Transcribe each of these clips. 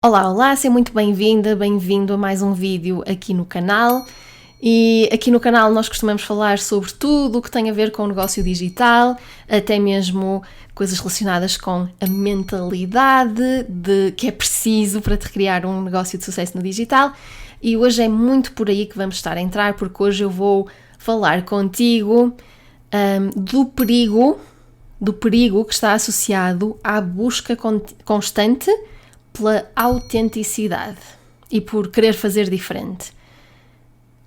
Olá, olá, seja muito bem-vinda, bem-vindo a mais um vídeo aqui no canal. E aqui no canal nós costumamos falar sobre tudo o que tem a ver com o negócio digital, até mesmo coisas relacionadas com a mentalidade que é preciso para te criar um negócio de sucesso no digital. E hoje é muito por aí que vamos estar a entrar, porque hoje eu vou falar contigo do perigo que está associado à busca constante pela autenticidade e por querer fazer diferente.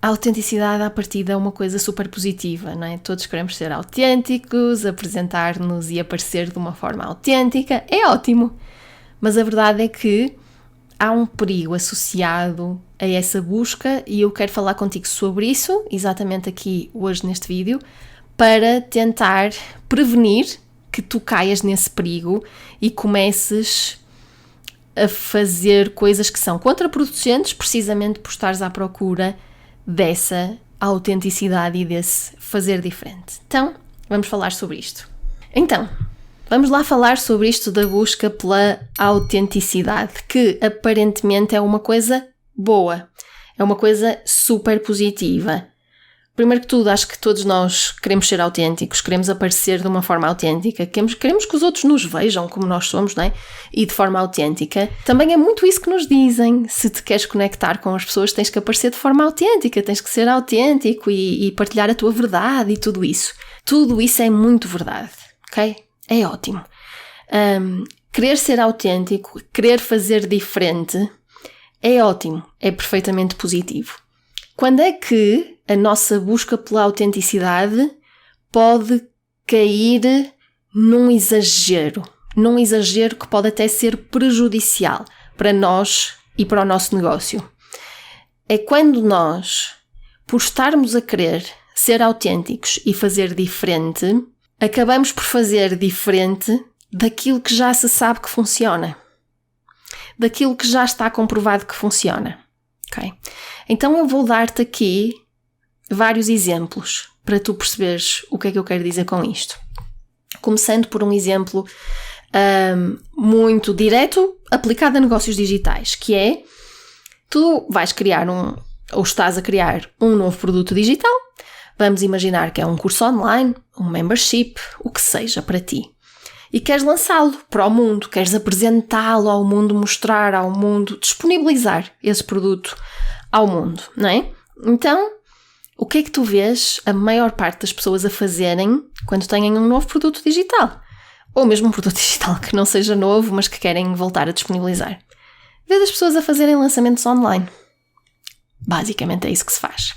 A autenticidade, à partida, é uma coisa super positiva, não é? Todos queremos ser autênticos, apresentar-nos e aparecer de uma forma autêntica, é ótimo. Mas a verdade é que há um perigo associado a essa busca e eu quero falar contigo sobre isso, exatamente aqui hoje neste vídeo, para tentar prevenir que tu caias nesse perigo e comeces a fazer coisas que são contraproducentes precisamente por estares à procura dessa autenticidade e desse fazer diferente. Então, vamos falar sobre isto. Então, vamos lá falar sobre isto da busca pela autenticidade, que aparentemente é uma coisa boa, é uma coisa super positiva. Primeiro que tudo, acho que todos nós queremos ser autênticos, queremos aparecer de uma forma autêntica, queremos que os outros nos vejam como nós somos, não é? E de forma autêntica. Também é muito isso que nos dizem. Se te queres conectar com as pessoas, tens que aparecer de forma autêntica, tens que ser autêntico e partilhar a tua verdade e tudo isso. Tudo isso é muito verdade, ok? É ótimo. Querer ser autêntico, querer fazer diferente, é ótimo, é perfeitamente positivo. Quando é que a nossa busca pela autenticidade pode cair num exagero que pode até ser prejudicial para nós e para o nosso negócio? É quando nós, por estarmos a querer ser autênticos e fazer diferente, acabamos por fazer diferente daquilo que já se sabe que funciona, daquilo que já está comprovado que funciona. Okay? Então eu vou dar-te aqui vários exemplos para tu perceberes o que é que eu quero dizer com isto. Começando por um exemplo muito direto, aplicado a negócios digitais, que é, tu vais criar ou estás a criar um novo produto digital, vamos imaginar que é um curso online, um membership, o que seja para ti. E queres lançá-lo para o mundo, queres apresentá-lo ao mundo, mostrar ao mundo, disponibilizar esse produto ao mundo, não é? Então, o que é que tu vês a maior parte das pessoas a fazerem quando têm um novo produto digital? Ou mesmo um produto digital que não seja novo, mas que querem voltar a disponibilizar. Vês as pessoas a fazerem lançamentos online. Basicamente é isso que se faz.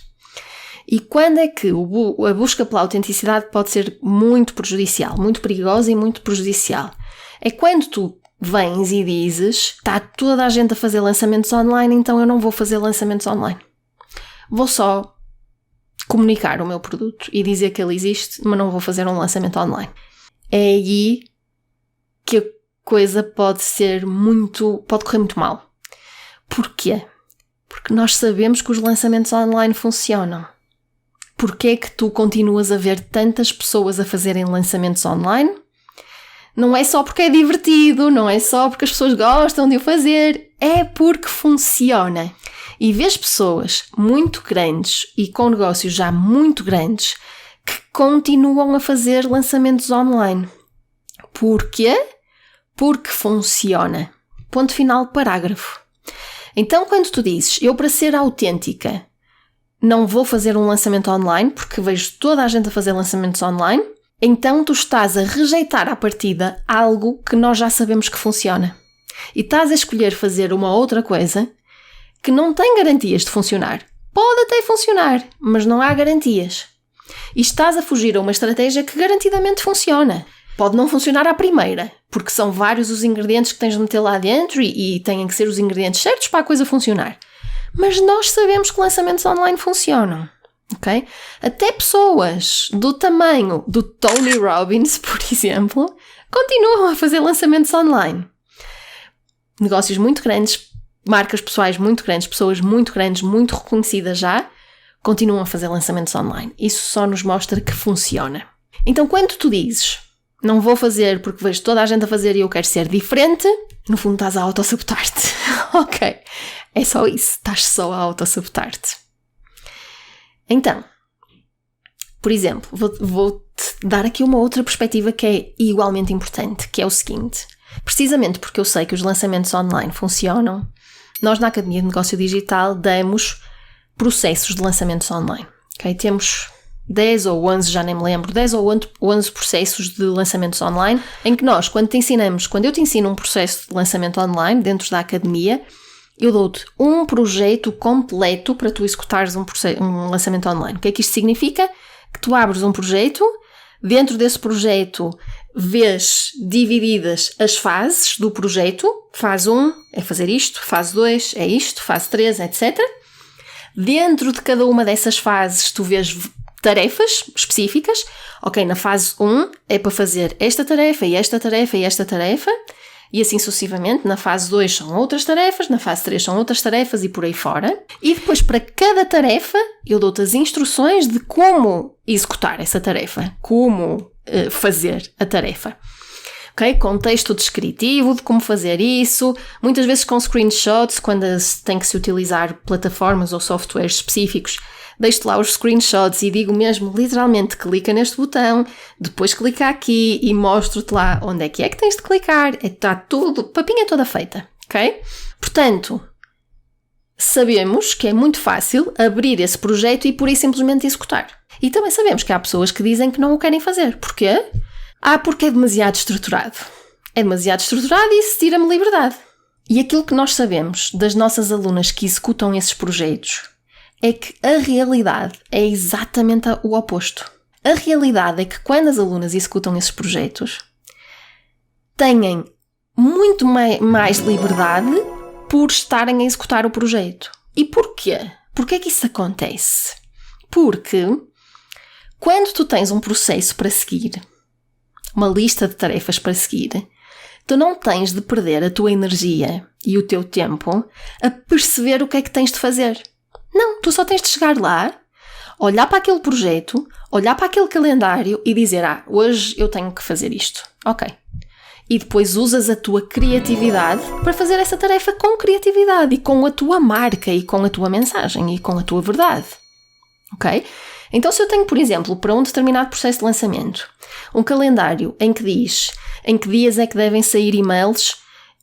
E quando é que a busca pela autenticidade pode ser muito prejudicial, muito perigosa e muito prejudicial? É quando tu vens e dizes, está toda a gente a fazer lançamentos online, então eu não vou fazer lançamentos online. Vou só comunicar o meu produto e dizer que ele existe, mas não vou fazer um lançamento online. É aí que a coisa pode correr muito mal. Porquê? Porque nós sabemos que os lançamentos online funcionam. Porquê é que tu continuas a ver tantas pessoas a fazerem lançamentos online? Não é só porque é divertido, não é só porque as pessoas gostam de o fazer, é porque funciona. E vês pessoas muito grandes e com negócios já muito grandes que continuam a fazer lançamentos online. Porquê? Porque funciona. Ponto final, parágrafo. Então, quando tu dizes, eu para ser autêntica não vou fazer um lançamento online porque vejo toda a gente a fazer lançamentos online, então tu estás a rejeitar à partida algo que nós já sabemos que funciona. E estás a escolher fazer uma outra coisa que não tem garantias de funcionar. Pode até funcionar, mas não há garantias. E estás a fugir a uma estratégia que garantidamente funciona. Pode não funcionar à primeira, porque são vários os ingredientes que tens de meter lá dentro e têm que ser os ingredientes certos para a coisa funcionar. Mas nós sabemos que lançamentos online funcionam, ok? Até pessoas do tamanho do Tony Robbins, por exemplo, continuam a fazer lançamentos online. Negócios muito grandes, marcas pessoais muito grandes, pessoas muito grandes, muito reconhecidas já, continuam a fazer lançamentos online. Isso só nos mostra que funciona. Então, quando tu dizes, não vou fazer porque vejo toda a gente a fazer e eu quero ser diferente, no fundo estás a autossabotar-te, Ok, é só isso, estás só a autossabotar-te. Então, por exemplo, vou-te dar aqui uma outra perspectiva que é igualmente importante, que é o seguinte. Precisamente porque eu sei que os lançamentos online funcionam, nós na Academia de Negócio Digital damos processos de lançamentos online. Okay? Temos 10 ou 11, já nem me lembro, 10 ou 11 processos de lançamentos online, em que nós, quando eu te ensino um processo de lançamento online dentro da Academia, eu dou-te um projeto completo para tu executares um lançamento online. O que é que isto significa? Que tu abres um projeto, dentro desse projeto vês divididas as fases do projeto. Fase 1 é fazer isto, fase 2 é isto, fase 3, etc. Dentro de cada uma dessas fases tu vês tarefas específicas. Ok, na fase 1 é para fazer esta tarefa e esta tarefa e esta tarefa. E assim sucessivamente, na fase 2 são outras tarefas, na fase 3 são outras tarefas e por aí fora. E depois, para cada tarefa, eu dou-te as instruções de como executar essa tarefa, como fazer a tarefa. Okay? Com texto descritivo de como fazer isso, muitas vezes com screenshots, quando tem que se utilizar plataformas ou softwares específicos. Deixo-te lá os screenshots e digo mesmo, literalmente, clica neste botão, depois clica aqui e mostro-te lá onde é que tens de clicar. Está tudo, papinha toda feita, ok? Portanto, sabemos que é muito fácil abrir esse projeto e por aí simplesmente executar. E também sabemos que há pessoas que dizem que não o querem fazer. Porquê? Porque é demasiado estruturado. É demasiado estruturado e isso tira-me liberdade. E aquilo que nós sabemos das nossas alunas que executam esses projetos é que a realidade é exatamente o oposto. A realidade é que quando as alunas executam esses projetos, têm muito mais liberdade por estarem a executar o projeto. E porquê? Porquê é que isso acontece? Porque quando tu tens um processo para seguir, uma lista de tarefas para seguir, tu não tens de perder a tua energia e o teu tempo a perceber o que é que tens de fazer. Não, tu só tens de chegar lá, olhar para aquele projeto, olhar para aquele calendário e dizer, hoje eu tenho que fazer isto. Ok. E depois usas a tua criatividade para fazer essa tarefa com criatividade e com a tua marca e com a tua mensagem e com a tua verdade. Ok? Então se eu tenho, por exemplo, para um determinado processo de lançamento, um calendário em que diz em que dias é que devem sair e-mails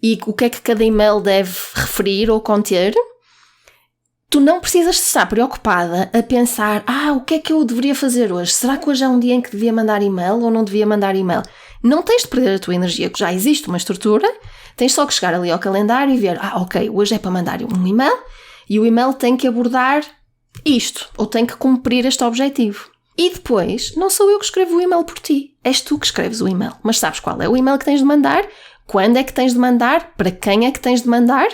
e o que é que cada e-mail deve referir ou conter, tu não precisas estar preocupada a pensar, o que é que eu deveria fazer hoje? Será que hoje é um dia em que devia mandar e-mail ou não devia mandar e-mail? Não tens de perder a tua energia, que já existe uma estrutura, tens só que chegar ali ao calendário e ver, ok, hoje é para mandar um e-mail e o e-mail tem que abordar isto, ou tem que cumprir este objetivo. E depois, não sou eu que escrevo o e-mail por ti, és tu que escreves o e-mail. Mas sabes qual é o e-mail que tens de mandar? Quando é que tens de mandar? Para quem é que tens de mandar?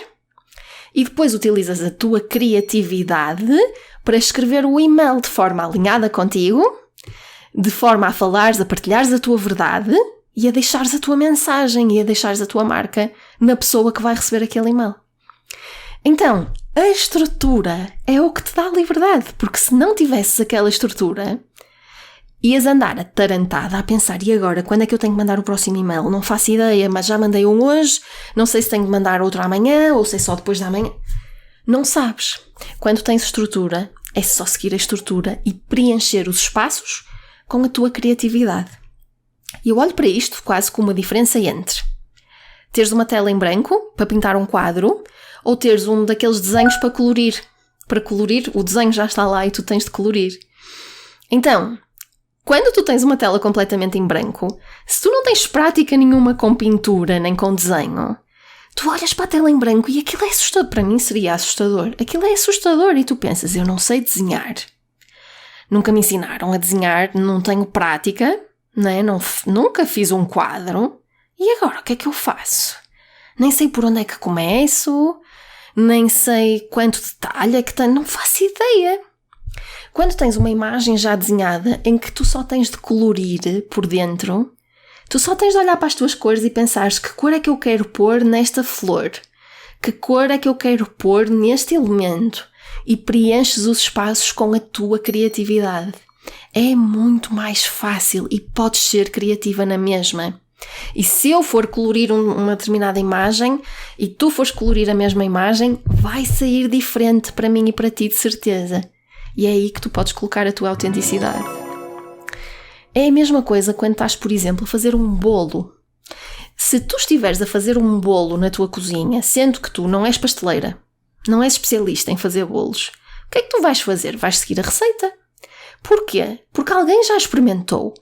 E depois utilizas a tua criatividade para escrever o e-mail de forma alinhada contigo, de forma a falares, a partilhares a tua verdade e a deixares a tua mensagem e a deixares a tua marca na pessoa que vai receber aquele e-mail. Então, a estrutura é o que te dá liberdade, porque se não tivesses aquela estrutura, ias andar atarantada a pensar, e agora, quando é que eu tenho que mandar o próximo e-mail? Não faço ideia, mas já mandei um hoje, não sei se tenho de mandar outro amanhã, ou se é só depois da manhã. Não sabes. Quando tens estrutura, é só seguir a estrutura e preencher os espaços com a tua criatividade. E eu olho para isto quase como uma diferença entre teres uma tela em branco para pintar um quadro ou teres um daqueles desenhos para colorir. Para colorir, o desenho já está lá e tu tens de colorir. Então, quando tu tens uma tela completamente em branco, se tu não tens prática nenhuma com pintura nem com desenho, tu olhas para a tela em branco e aquilo é assustador. Para mim seria assustador. Aquilo é assustador e tu pensas, eu não sei desenhar. Nunca me ensinaram a desenhar, não tenho prática, né? Nunca fiz um quadro. E agora, o que é que eu faço? Nem sei por onde é que começo, nem sei quanto detalhe é que tenho, não faço ideia. Quando tens uma imagem já desenhada em que tu só tens de colorir por dentro, tu só tens de olhar para as tuas cores e pensares que cor é que eu quero pôr nesta flor, que cor é que eu quero pôr neste elemento e preenches os espaços com a tua criatividade. É muito mais fácil e podes ser criativa na mesma. E se eu for colorir uma determinada imagem e tu fores colorir a mesma imagem, vai sair diferente para mim e para ti, de certeza. E é aí que tu podes colocar a tua autenticidade. É a mesma coisa quando estás, por exemplo, a fazer um bolo. Se tu estiveres a fazer um bolo na tua cozinha, sendo que tu não és pasteleira, não és especialista em fazer bolos, o que é que tu vais fazer? Vais seguir a receita. Porquê? Porque alguém já experimentou.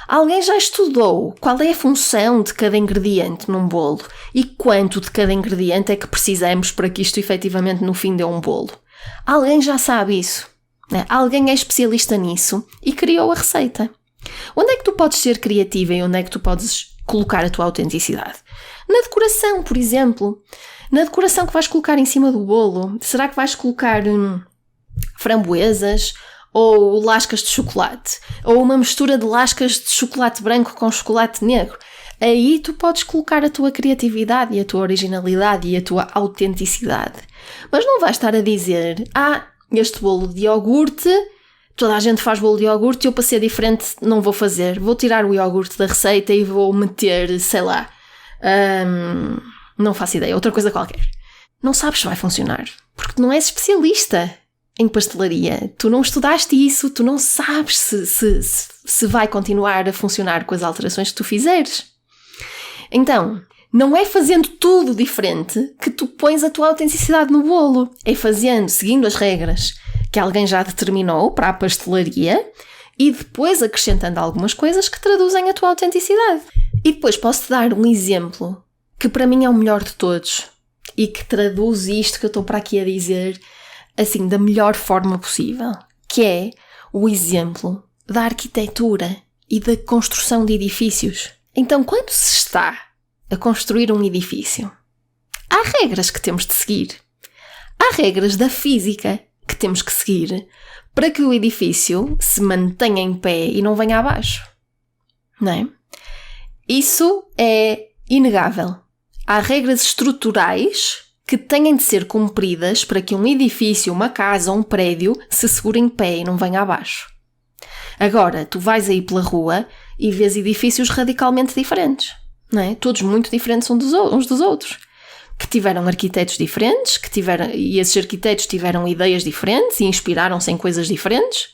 Alguém já estudou qual é a função de cada ingrediente num bolo e quanto de cada ingrediente é que precisamos para que isto efetivamente no fim dê um bolo. Alguém já sabe isso. Né? Alguém é especialista nisso e criou a receita. Onde é que tu podes ser criativa e onde é que tu podes colocar a tua autenticidade? Na decoração, por exemplo. Na decoração que vais colocar em cima do bolo. Será que vais colocar framboesas ou lascas de chocolate? Ou uma mistura de lascas de chocolate branco com chocolate negro? Aí tu podes colocar a tua criatividade e a tua originalidade e a tua autenticidade. Mas não vais estar a dizer, este bolo de iogurte, toda a gente faz bolo de iogurte e eu para ser diferente não vou fazer. Vou tirar o iogurte da receita e vou meter, sei lá, não faço ideia, outra coisa qualquer. Não sabes se vai funcionar, porque tu não és especialista em pastelaria. Tu não estudaste isso, tu não sabes se vai continuar a funcionar com as alterações que tu fizeres. Então, não é fazendo tudo diferente que tu pões a tua autenticidade no bolo. É seguindo as regras que alguém já determinou para a pastelaria e depois acrescentando algumas coisas que traduzem a tua autenticidade. E depois posso-te dar um exemplo que para mim é o melhor de todos e que traduz isto que eu estou para aqui a dizer assim da melhor forma possível, que é o exemplo da arquitetura e da construção de edifícios. Então, quando se está a construir um edifício, há regras que temos de seguir. Há regras da física que temos que seguir para que o edifício se mantenha em pé e não venha abaixo. Não é? Isso é inegável. Há regras estruturais que têm de ser cumpridas para que um edifício, uma casa ou um prédio se segure em pé e não venha abaixo. Agora, tu vais aí pela rua e vês edifícios radicalmente diferentes, não é? Todos muito diferentes uns dos outros, que tiveram arquitetos diferentes, e esses arquitetos tiveram ideias diferentes e inspiraram-se em coisas diferentes,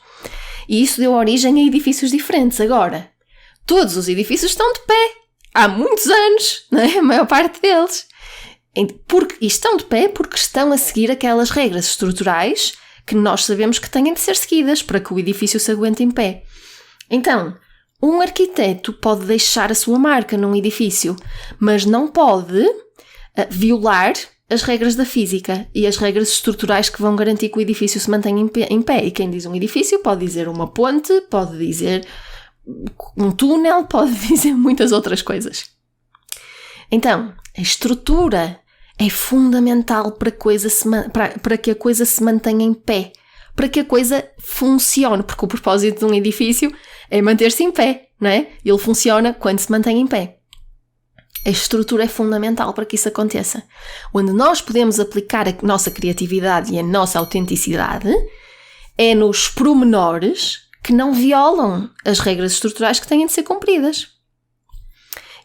e isso deu origem a edifícios diferentes. Agora, todos os edifícios estão de pé há muitos anos, não é? A maior parte deles. E estão de pé porque estão a seguir aquelas regras estruturais que nós sabemos que têm de ser seguidas para que o edifício se aguente em pé. Então, um arquiteto pode deixar a sua marca num edifício, mas não pode violar as regras da física e as regras estruturais que vão garantir que o edifício se mantenha em pé. E quem diz um edifício pode dizer uma ponte, pode dizer um túnel, pode dizer muitas outras coisas. Então, a estrutura é fundamental para que a coisa se mantenha em pé, para que a coisa funcione, porque o propósito de um edifício é manter-se em pé, não é? Ele funciona quando se mantém em pé. A estrutura é fundamental para que isso aconteça. Onde nós podemos aplicar a nossa criatividade e a nossa autenticidade é nos pormenores que não violam as regras estruturais que têm de ser cumpridas.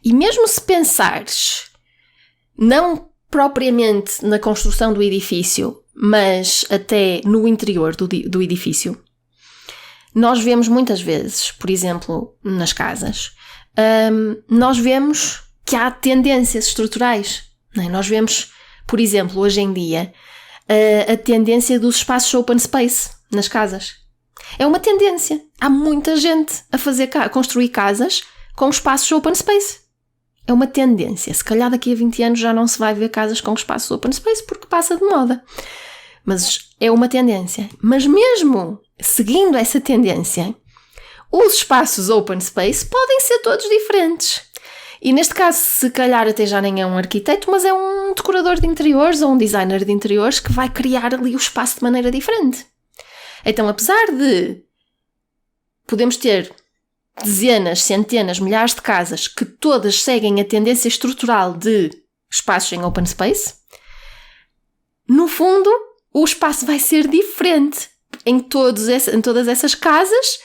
E mesmo se pensares, não propriamente na construção do edifício, mas até no interior do edifício, nós vemos muitas vezes, por exemplo, nas casas, nós vemos que há tendências estruturais. Não é? Nós vemos, por exemplo, hoje em dia, a tendência dos espaços open space nas casas. É uma tendência. Há muita gente a construir casas com espaços open space. É uma tendência. Se calhar daqui a 20 anos já não se vai ver casas com espaços open space porque passa de moda. Mas é uma tendência. Mas mesmo seguindo essa tendência, os espaços open space podem ser todos diferentes. E neste caso, se calhar até já nem é um arquiteto, mas é um decorador de interiores ou um designer de interiores que vai criar ali o espaço de maneira diferente. Então, apesar de podemos ter dezenas, centenas, milhares de casas que todas seguem a tendência estrutural de espaços em open space, no fundo, o espaço vai ser diferente em todas essas casas,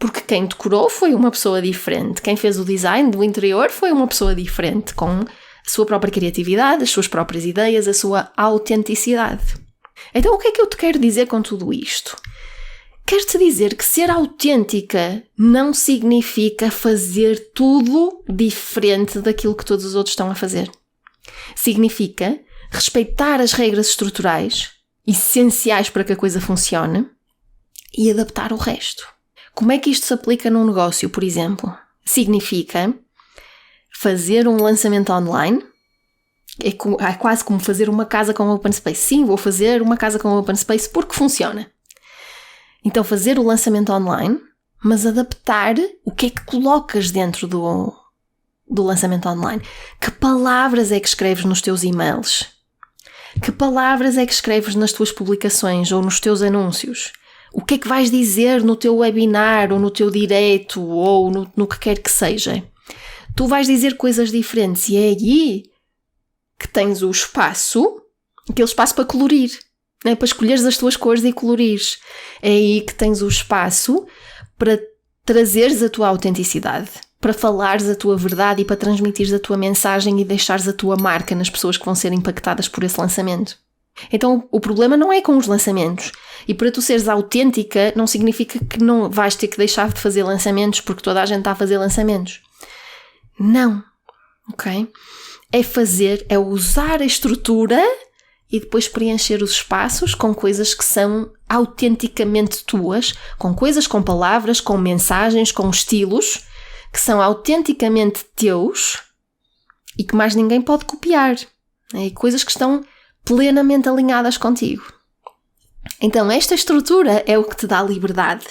Porque quem decorou foi uma pessoa diferente, quem fez o design do interior foi uma pessoa diferente, com a sua própria criatividade, as suas próprias ideias, a sua autenticidade. Então o que é que eu te quero dizer com tudo isto? Quero-te dizer que ser autêntica não significa fazer tudo diferente daquilo que todos os outros estão a fazer. Significa respeitar as regras estruturais, essenciais para que a coisa funcione, e adaptar o resto. Como é que isto se aplica num negócio, por exemplo? Significa fazer um lançamento online. É quase como fazer uma casa com open space. Sim, vou fazer uma casa com open space porque funciona. Então fazer o lançamento online, mas adaptar o que é que colocas dentro do lançamento online. Que palavras é que escreves nos teus e-mails? Que palavras é que escreves nas tuas publicações ou nos teus anúncios? O que é que vais dizer no teu webinar ou no teu direto ou no que quer que seja? Tu vais dizer coisas diferentes e é aí que tens o espaço, aquele espaço para colorir, né? Para escolheres as tuas cores e colorires. É aí que tens o espaço para trazeres a tua autenticidade, para falares a tua verdade e para transmitires a tua mensagem e deixares a tua marca nas pessoas que vão ser impactadas por esse lançamento. Então o problema não é com os lançamentos. E para tu seres autêntica não significa que não vais ter que deixar de fazer lançamentos porque toda a gente está a fazer lançamentos. Não. Ok? É usar a estrutura e depois preencher os espaços com coisas que são autenticamente tuas, com coisas, com palavras, com mensagens, com estilos que são autenticamente teus e que mais ninguém pode copiar. Né? E coisas que estão plenamente alinhadas contigo. Então esta estrutura é o que te dá liberdade.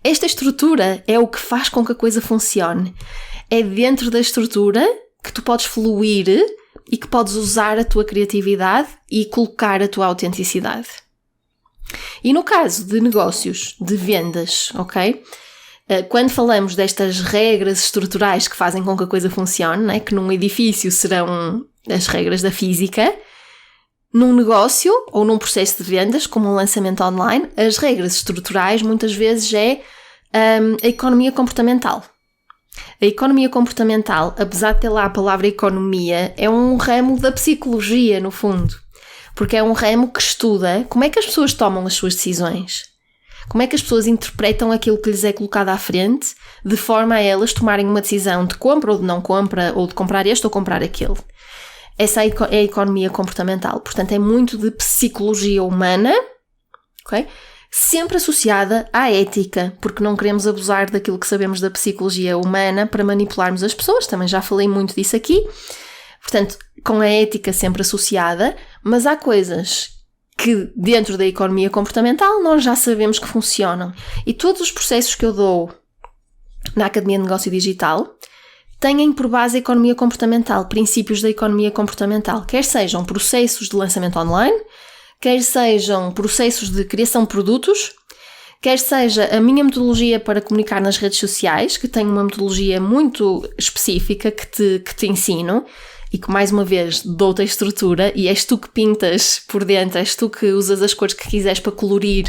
Esta estrutura é o que faz com que a coisa funcione. É dentro da estrutura que tu podes fluir e que podes usar a tua criatividade e colocar a tua autenticidade. E no caso de negócios, de vendas, ok? Quando falamos destas regras estruturais que fazem com que a coisa funcione, né? Que num edifício serão as regras da física, num negócio ou num processo de vendas, como um lançamento online, as regras estruturais muitas vezes é a economia comportamental. A economia comportamental, apesar de ter lá a palavra economia, é um ramo da psicologia, no fundo. Porque é um ramo que estuda como é que as pessoas tomam as suas decisões. Como é que as pessoas interpretam aquilo que lhes é colocado à frente, de forma a elas tomarem uma decisão de compra ou de não compra, ou de comprar este ou comprar aquele. Essa é a economia comportamental. Portanto, é muito de psicologia humana, ok? Sempre associada à ética, porque não queremos abusar daquilo que sabemos da psicologia humana para manipularmos as pessoas. Também já falei muito disso aqui. Portanto, com a ética sempre associada, mas há coisas que dentro da economia comportamental nós já sabemos que funcionam. E todos os processos que eu dou na Academia de Negócio Digital têm por base a economia comportamental, princípios da economia comportamental, quer sejam processos de lançamento online, quer sejam processos de criação de produtos, quer seja a minha metodologia para comunicar nas redes sociais, que tem uma metodologia muito específica que te ensino e que, mais uma vez, dou-te a estrutura e és tu que pintas por dentro, és tu que usas as cores que quiseres para colorir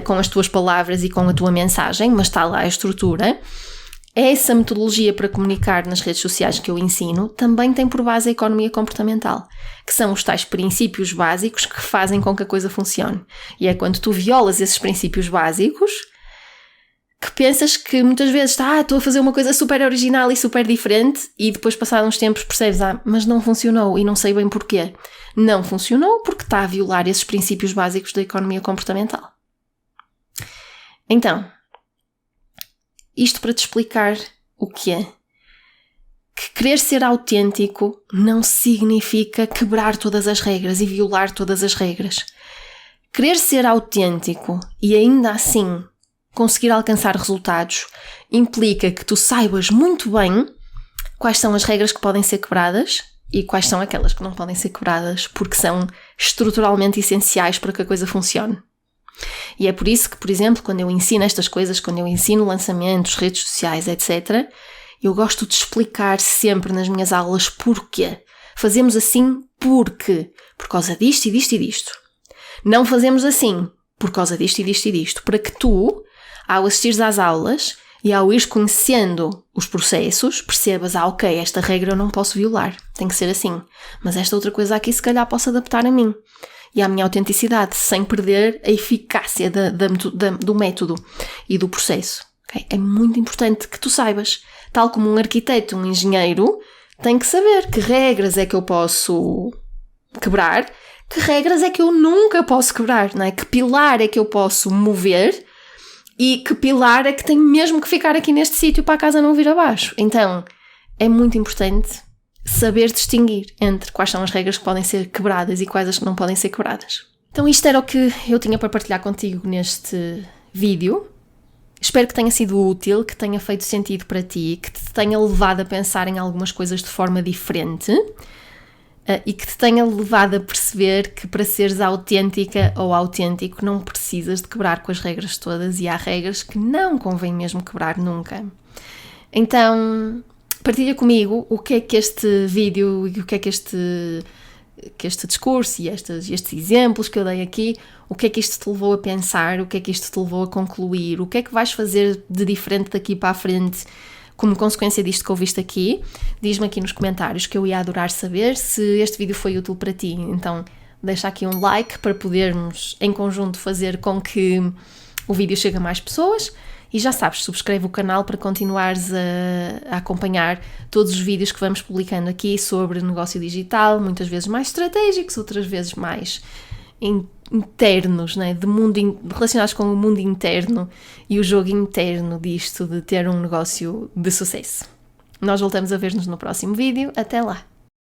com as tuas palavras e com a tua mensagem, mas está lá a estrutura. Essa metodologia para comunicar nas redes sociais que eu ensino também tem por base a economia comportamental, que são os tais princípios básicos que fazem com que a coisa funcione. E é quando tu violas esses princípios básicos que pensas que muitas vezes estou a fazer uma coisa super original e super diferente e depois passados uns tempos percebes, mas não funcionou e não sei bem porquê. Não funcionou porque está a violar esses princípios básicos da economia comportamental. Então, isto para te explicar o que é. Que querer ser autêntico não significa quebrar todas as regras e violar todas as regras. Querer ser autêntico e ainda assim conseguir alcançar resultados implica que tu saibas muito bem quais são as regras que podem ser quebradas e quais são aquelas que não podem ser quebradas porque são estruturalmente essenciais para que a coisa funcione. E é por isso que, por exemplo, quando eu ensino estas coisas, quando eu ensino lançamentos, redes sociais, etc., eu gosto de explicar sempre nas minhas aulas porquê. Fazemos assim porque? Por causa disto e disto e disto. Não fazemos assim por causa disto e disto e disto. Para que tu, ao assistires às aulas e ao ires conhecendo os processos, percebas, ok, esta regra eu não posso violar, tem que ser assim. Mas esta outra coisa aqui se calhar posso adaptar a mim e à minha autenticidade, sem perder a eficácia do método e do processo. Okay? É muito importante que tu saibas, tal como um arquiteto, um engenheiro, tem que saber que regras é que eu posso quebrar, que regras é que eu nunca posso quebrar, não é? Que pilar é que eu posso mover e que pilar é que tem mesmo que ficar aqui neste sítio para a casa não vir abaixo. Então, é muito importante saber distinguir entre quais são as regras que podem ser quebradas e quais as que não podem ser quebradas. Então isto era o que eu tinha para partilhar contigo neste vídeo. Espero que tenha sido útil, que tenha feito sentido para ti, que te tenha levado a pensar em algumas coisas de forma diferente e que te tenha levado a perceber que para seres autêntica ou autêntico não precisas de quebrar com as regras todas e há regras que não convém mesmo quebrar nunca. Então, partilha comigo o que é que este vídeo e o que é que este discurso e estes exemplos que eu dei aqui, o que é que isto te levou a pensar, o que é que isto te levou a concluir, o que é que vais fazer de diferente daqui para a frente como consequência disto que ouviste aqui. Diz-me aqui nos comentários que eu ia adorar saber se este vídeo foi útil para ti. Então deixa aqui um like para podermos em conjunto fazer com que o vídeo chegue a mais pessoas. E já sabes, subscreve o canal para continuares a acompanhar todos os vídeos que vamos publicando aqui sobre negócio digital, muitas vezes mais estratégicos, outras vezes mais internos, né? Relacionados com o mundo interno e o jogo interno disto de ter um negócio de sucesso. Nós voltamos a ver-nos no próximo vídeo. Até lá!